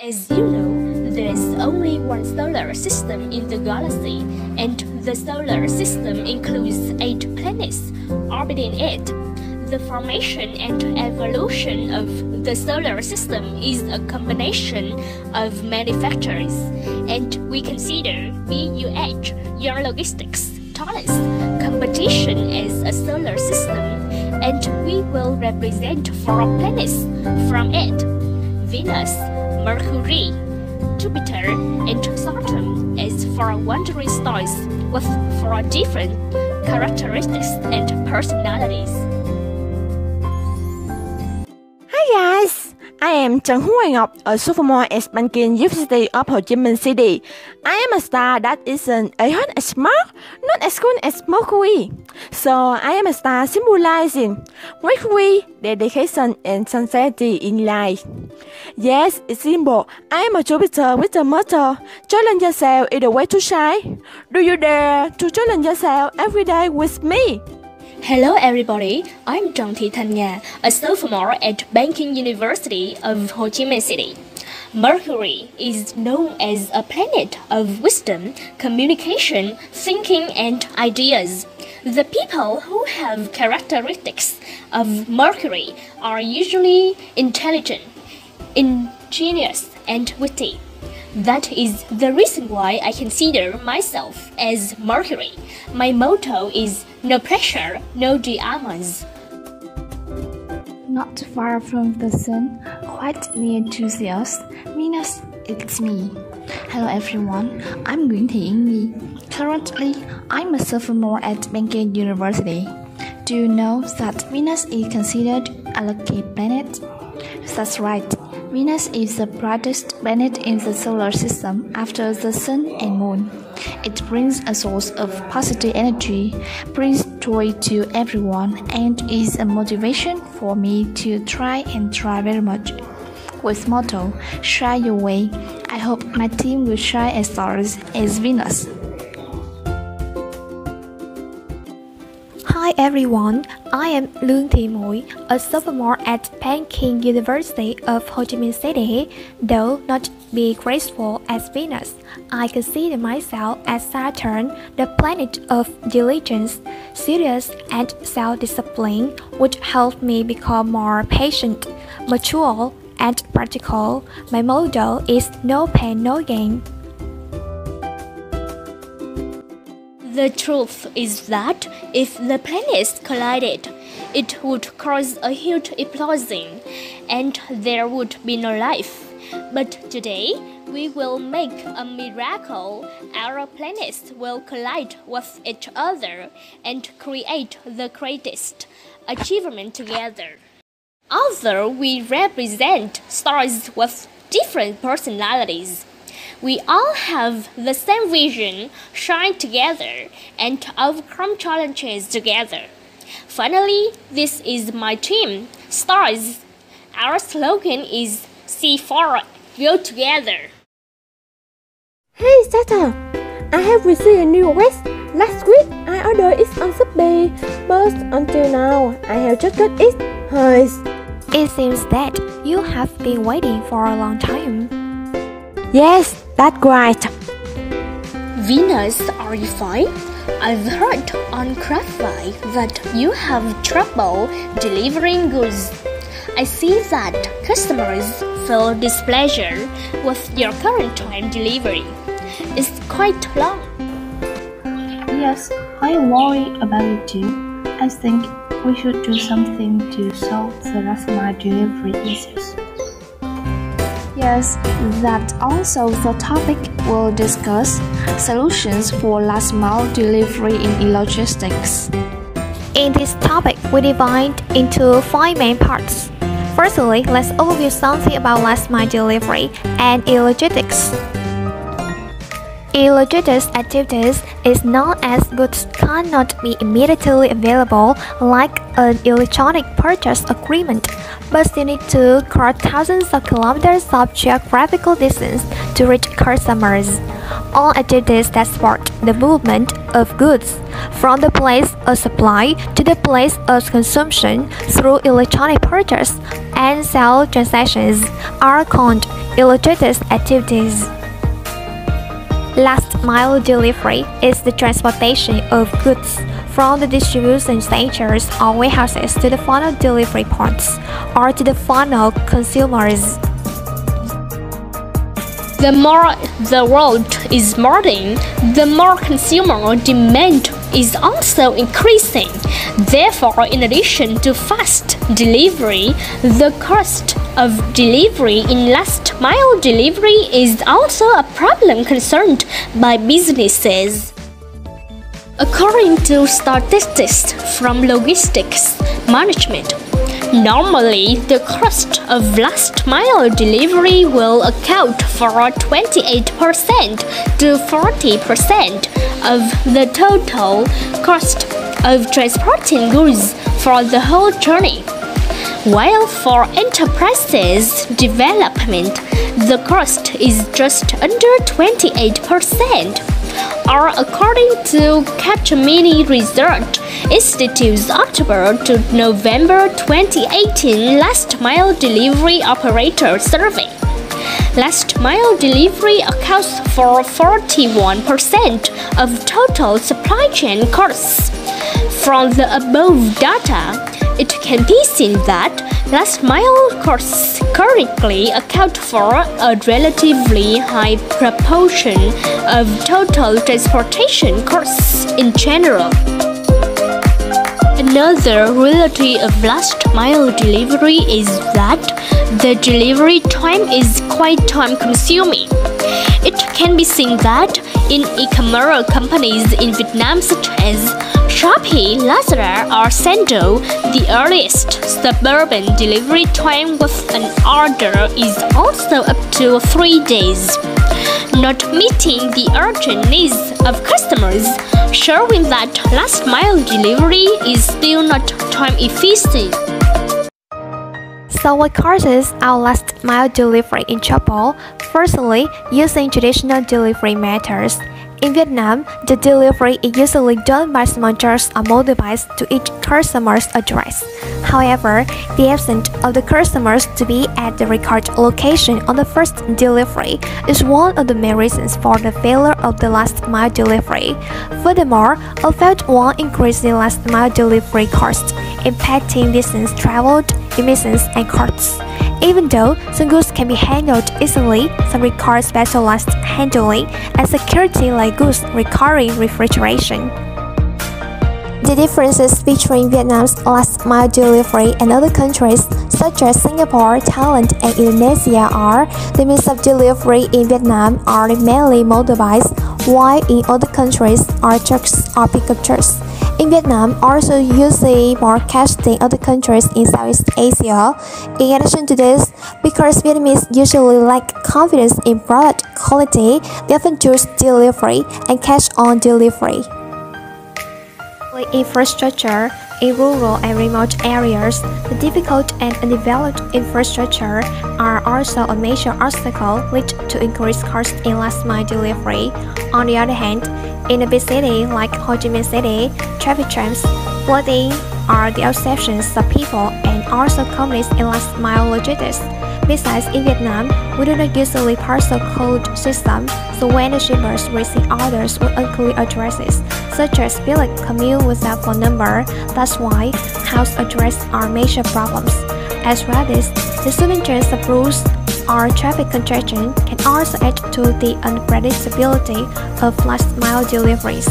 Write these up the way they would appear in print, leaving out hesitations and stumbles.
As you know, there's only one solar system in the galaxy, and the solar system includes 8 planets orbiting it. The formation and evolution of the solar system is a combination of many factors, and we consider VUH, your logistics, Taurus, competition as a solar system, and we will represent 4 planets from it: Venus, Mercury, Jupiter, and Saturn as 4 wandering stars with 4 different characteristics and personalities. Hi guys, I am Trần Huệ Ngọc, a sophomore at Banking University of Ho Chi Minh City. I am a star that isn't as smart, not as good as Mercury. So I am a star symbolizing Mercury, dedication and sincerity in life. Yes, it's simple. I am a Jupiter with a motto: challenge yourself is the way to shine. Do you dare to challenge yourself every day with me? Hello everybody, I'm Trần Thị Thanh Nga, a sophomore at Banking University of Ho Chi Minh City. Mercury is known as a planet of wisdom, communication, thinking and ideas. The people who have characteristics of Mercury are usually intelligent, ingenious and witty. That is the reason why I consider myself as Mercury. My motto is no pressure, no diamonds. Not far from the sun, quite near to the earth, Venus, it's me. Hello everyone, I'm Nguyễn Thị Yến Nhi. Currently, I'm a sophomore at Banking University. Do you know that Venus is considered a lucky planet? That's right. Venus is the brightest planet in the solar system after the Sun and Moon. It brings a source of positive energy, brings joy to everyone, and is a motivation for me to try very much. With motto, shine your way, I hope my team will shine as stars as Venus. Hi everyone, I am Lương Thị Muội, a sophomore at Banking University of Ho Chi Minh City. Though not be graceful as Venus, I consider myself as Saturn, the planet of diligence, serious and self-discipline, which helped me become more patient, mature and practical. My motto is no pain, no gain. The truth is that if the planets collided, it would cause a huge explosion and there would be no life. But today, we will make a miracle. Our planets will collide with each other and create the greatest achievement together. Although we represent stars with different personalities, we all have the same vision, shine together, and overcome challenges together. Finally, this is my team, Stars. Our slogan is See forward, go together. Hey Saturn, I have received a new watch. Last week I ordered it on Shopee, but until now I have just got it. It seems that you have been waiting for a long time. Yes, that's right. Venus, are you fine? I've heard on Craftfly that you have trouble delivering goods. I see that customers feel displeasure with your current time delivery. It's quite long. Yes, I worry about it too. I think we should do something to solve the last mile delivery issues. Yes, that's also the topic we'll discuss, solutions for last mile delivery in logistics. In this topic, we divide into 5 main parts. Firstly, let's overview something about last mile delivery and e-logistics. E-logistics activities is known as goods cannot be immediately available like an electronic purchase agreement, but still need to cross thousands of kilometers of geographical distance to reach customers. All activities that support the movement of goods from the place of supply to the place of consumption through electronic purchase and sale transactions are called illustrates activities. Last mile delivery is the transportation of goods from the distribution centers or warehouses to the final delivery points or to the final consumers. The more the world is modern, the more consumer demand is also increasing. Therefore, in addition to fast delivery, the cost of delivery in last mile delivery is also a problem concerned by businesses. According to statistics from logistics management, normally the cost of last mile delivery will account for 28% to 40% of the total cost of transporting goods for the whole journey. While for enterprises development, the cost is just under 28%. Or according to Capgemini Research Institute's October to November 2018 Last Mile Delivery Operator Survey. Last mile delivery accounts for 41% of total supply chain costs. From the above data, it can be seen that last mile costs currently account for a relatively high proportion of total transportation costs in general. Another reality of last mile delivery is that the delivery time is quite time consuming. It can be seen that in e-commerce companies in Vietnam such as Shopee, Lazada, or Sendo, the earliest suburban delivery time with an order is also up to 3 days, not meeting the urgent needs of customers, showing that last mile delivery is still not time efficient. So what causes our last mile delivery in trouble? Firstly, using traditional delivery methods. In Vietnam, the delivery is usually done by small trucks or motorbikes to each customer's address. However, the absence of the customers to be at the required location on the first delivery is one of the main reasons for the failure of the last mile delivery. Furthermore, a failed one increases the last mile delivery cost, impacting distance traveled, emissions, and costs. Even though some goods can be handled easily, some require specialized handling and security like goods requiring refrigeration. The differences between Vietnam's last mile delivery and other countries such as Singapore, Thailand, and Indonesia are the means of delivery in Vietnam are mainly motorbikes, while in other countries are trucks or pickup trucks. In Vietnam, also usually more cash than other countries in Southeast Asia. In addition to this, because Vietnamese usually lack confidence in product quality, they often choose delivery and cash on delivery. Infrastructure in rural and remote areas, the difficult and undeveloped infrastructure are also a major obstacle lead to increased costs in last mile delivery. On the other hand, in a big city like Ho Chi Minh City, traffic jams, flooding are the exceptions of people and also companies in last mile logistics. Besides, in Vietnam, we do not usually parcel code system, so when the shippers receive orders with unclear addresses, such as billet commute without phone number, that's why house address are major problems. As well as the subventions of rules or traffic congestion can also add to the unpredictability of last mile deliveries.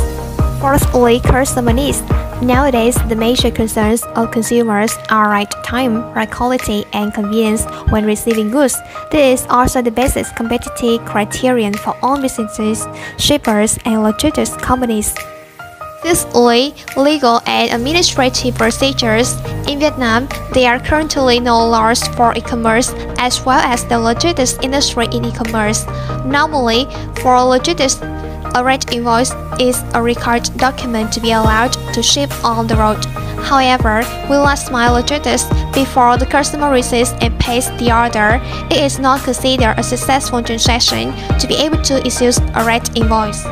Fourthly, customer needs. Nowadays, the major concerns of consumers are right time, right quality, and convenience when receiving goods. This is also the basic competitive criterion for all businesses, shippers, and logistics companies. Fifthly, legal and administrative procedures. In Vietnam, there are currently no laws for e-commerce as well as the logistics industry in e-commerce. Normally, for logistics, a red invoice is a required document to be allowed to ship on the road. However, with last mile logistics, before the customer receives and pays the order, it is not considered a successful transaction to be able to issue a red invoice.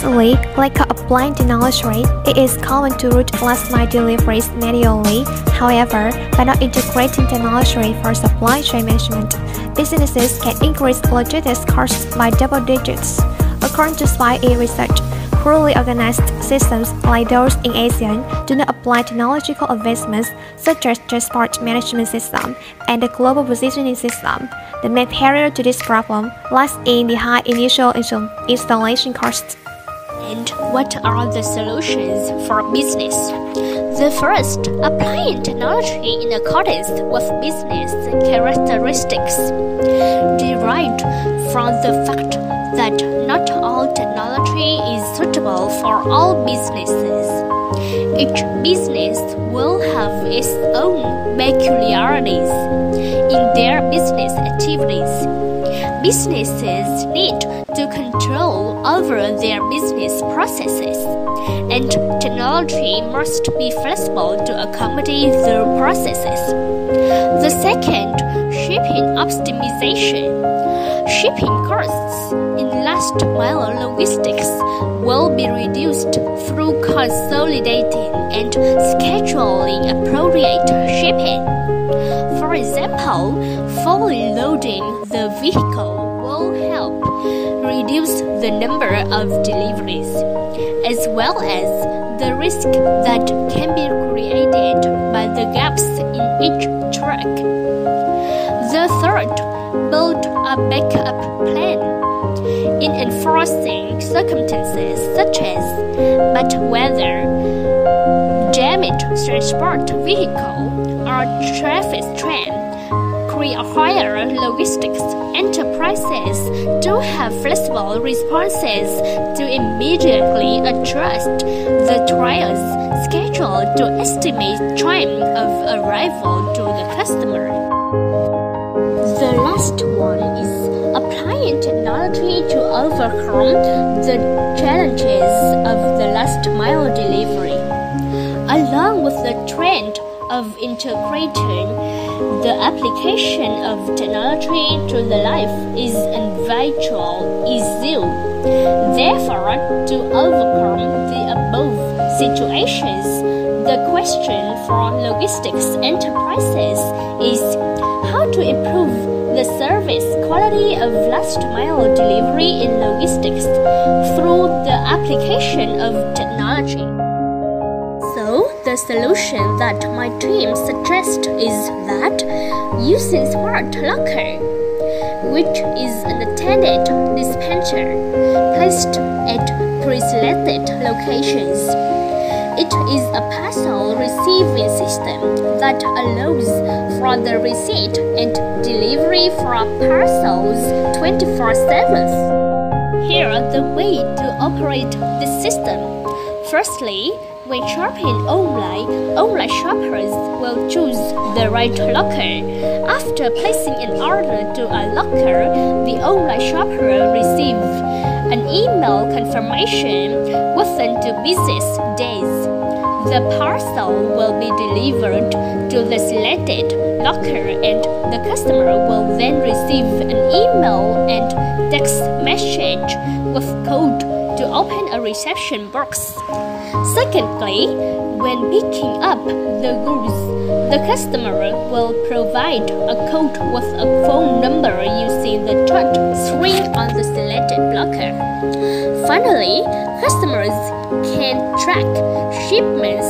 Lastly, lack of applied technology, it is common to route last-mile deliveries manually. However, by not integrating technology for supply chain management, businesses can increase logistics costs by double digits. According to SPY research, poorly organized systems like those in ASEAN do not apply technological advancements such as transport management system and the global positioning system. The main barrier to this problem lies in the high initial installation costs. And what are the solutions for business? The first, applying technology in accordance with business characteristics, derived from the fact that not all technology is suitable for all businesses. Each business will have its own peculiarities in their business activities. Businesses need to control over their business processes, and technology must be flexible to accommodate their processes. The second, shipping optimization. Shipping costs in last-mile logistics will be reduced through consolidating and scheduling appropriate shipping. For example, fully loading the vehicle will help reduce the number of deliveries, as well as the risk that can be created by the gaps in each truck. The third, build a backup plan. In enforcing circumstances such as bad weather, damaged transport vehicle, or traffic jam, higher logistics enterprises do have flexible responses to immediately adjust the trail's schedule to estimate time of arrival to the customer. The last one is applying technology to overcome the challenges of the last mile delivery. Along with the trend of integrating the application of technology to the life is individual issue. Therefore, to overcome the above situations, the question for logistics enterprises is how to improve the service quality of last-mile delivery in logistics through the application of technology. So, the solution that my team suggests is that using Smart Locker, which is an attended dispenser placed at pre-selected locations. It is a parcel receiving system that allows for the receipt and delivery for parcels 24/7. Here are the way to operate the system. Firstly, when shopping online shoppers will choose the right locker. After placing an order to a locker, the online shopper receives an email confirmation within 2 business days. The parcel will be delivered to the selected locker, and the customer will then receive an email and text message with code to open a reception box. Secondly, when picking up the goods, the customer will provide a code with a phone number using the touch screen on the selected locker. Finally, customers can track shipments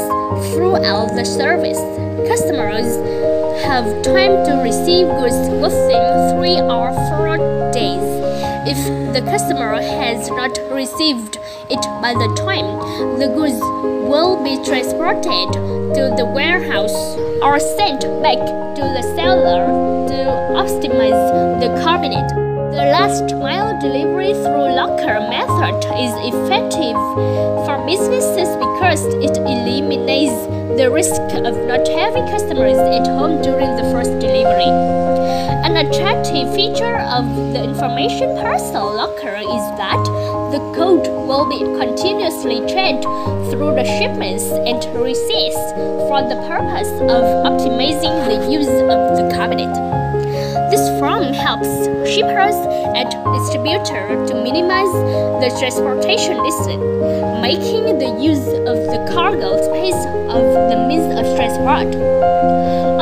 throughout the service. Customers have time to receive goods within 3 or 4 days. If the customer has not received it by the time, the goods will be transported to the warehouse or sent back to the seller to optimize the cabinet. The last mile delivery through locker method is effective for businesses because it eliminates the risk of not having customers at home during the first delivery. An attractive feature of the information parcel locker is that the code will be continuously checked through the shipments and receipts for the purpose of optimizing the use of the cabinet. This platform helps shippers and distributors to minimize the transportation distance, making the use of the cargo space of the means of transport.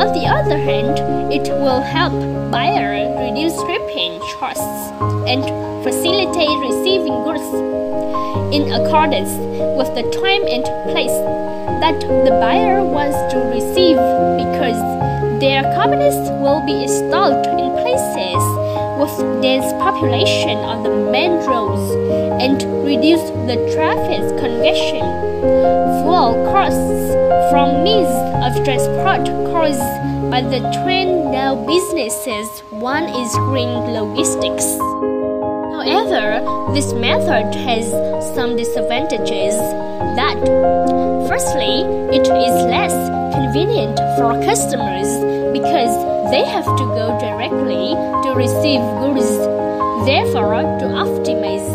On the other hand, it will help buyers reduce shipping costs and facilitate receiving goods in accordance with the time and place that the buyer wants to receive, because their cabinets will be installed in places with dense population on the main roads and reduce the traffic congestion. Fuel costs from means of transport caused by the trend now businesses one is green logistics. However, this method has some disadvantages. That, firstly, it is less convenient for customers because they have to go directly to receive goods. Therefore, to optimize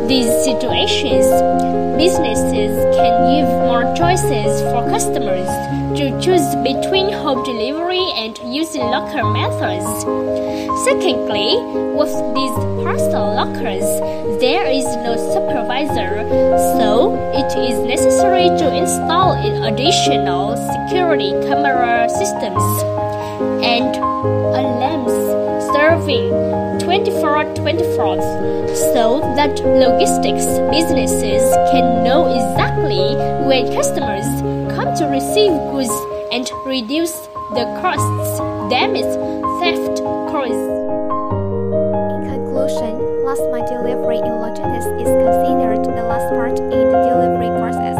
these situations, businesses can give more choices for customers to choose between home delivery and using locker methods. Secondly, with these parcel lockers, there is no supervisor, so it is necessary to install additional security camera systems and alarms serving 24/24, so that logistics businesses can know exactly when customers come to receive goods and reduce the costs, damage, theft costs. In conclusion, last mile delivery in logistics is considered the last part in the delivery process,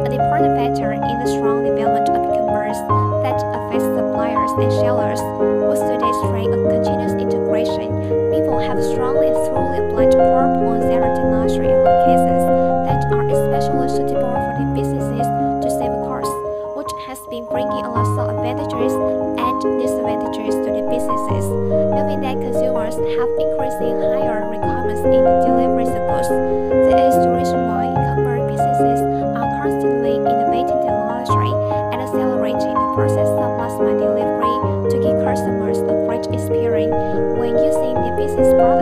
an important factor in the strong development of e-commerce that affects suppliers and sellers. With today's trend of continuous integration, people have strongly and thoroughly applied 4.0 technology applications that are especially suitable for the businesses to save costs, which has been bringing a lot of advantages and disadvantages to the businesses. Knowing that consumers have increasing higher requirements in the delivery cycles, that is the reason why e-commerce businesses are constantly innovating technology and accelerating the process of last mile delivery to give customers a great experience when using the business process.